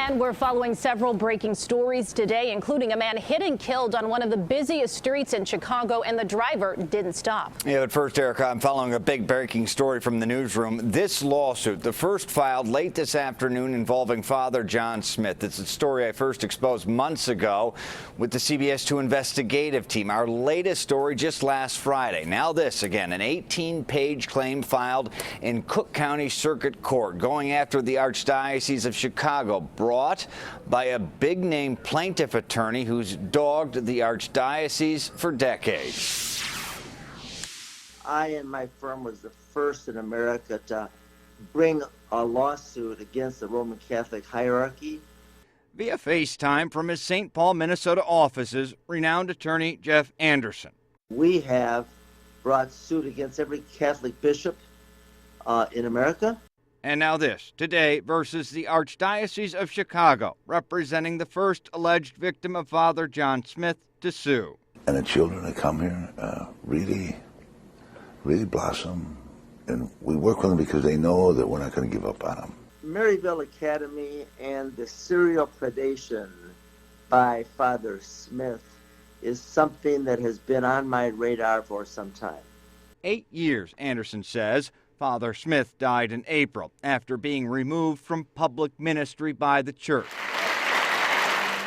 And we're following several breaking stories today, including a man hit and killed on one of the busiest streets in Chicago, and the driver didn't stop. Yeah, but first, Erica, I'm following a big breaking story from the newsroom. This lawsuit, the first filed late this afternoon involving Father John Smyth. It's a story I first exposed months ago with the CBS 2 investigative team. Our latest story just last Friday. Now this again, an 18-page claim filed in Cook County Circuit Court going after the Archdiocese of Chicago, brought by a big-name plaintiff attorney who's dogged the Archdiocese for decades. I and my firm was the first in America to bring a lawsuit against the Roman Catholic hierarchy. Via FaceTime from his St. Paul, Minnesota offices, renowned attorney Jeff Anderson. We have brought suit against every Catholic bishop in America. And now this, today versus the Archdiocese of Chicago, representing the first alleged victim of Father John Smyth to sue. And the children that come here really blossom, and we work with them because they know that we're not going to give up on them. Maryville Academy and the serial predation by Father Smyth is something that has been on my radar for some time. 8 years, Anderson says. Father Smyth died in April after being removed from public ministry by the church.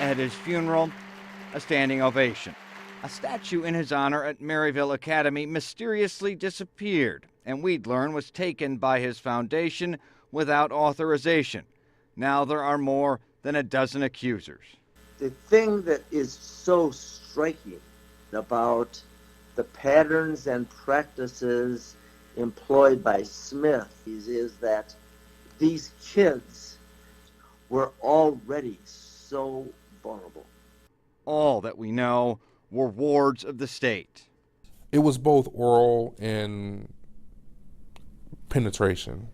At his funeral, a standing ovation. A statue in his honor at Maryville Academy mysteriously disappeared, and we'd learn was taken by his foundation without authorization. Now there are more than a dozen accusers. The thing that is so striking about the patterns and practices employed by Smyth is that these kids were already so vulnerable. All that we know were wards of the state. It was both oral and penetration.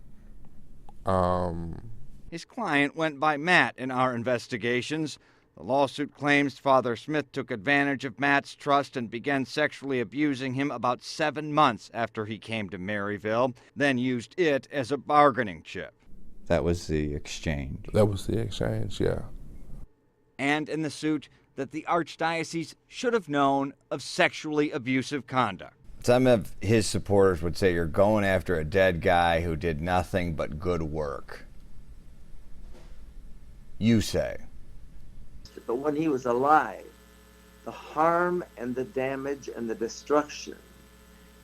His client went by Matt in our investigations. The lawsuit claims Father Smyth took advantage of Matt's trust and began sexually abusing him about 7 months after he came to Maryville, then used it as a bargaining chip. That was the exchange. That was the exchange, yeah. And in the suit that the Archdiocese should have known of sexually abusive conduct. Some of his supporters would say you're going after a dead guy who did nothing but good work. You say. But when he was alive, the harm and the damage and the destruction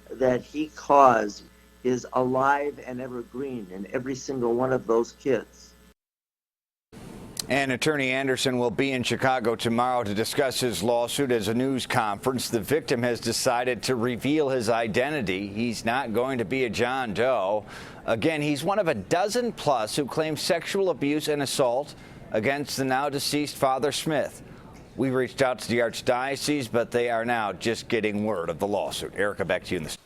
that he caused is alive and evergreen in every single one of those kids. And Attorney Anderson will be in Chicago tomorrow to discuss his lawsuit as a news conference. The victim has decided to reveal his identity. He's not going to be a John Doe. Again, he's one of a dozen plus who claim sexual abuse and assault against the now deceased Father Smyth. We reached out to the Archdiocese, but they are now just getting word of the lawsuit. Erica, back to you in the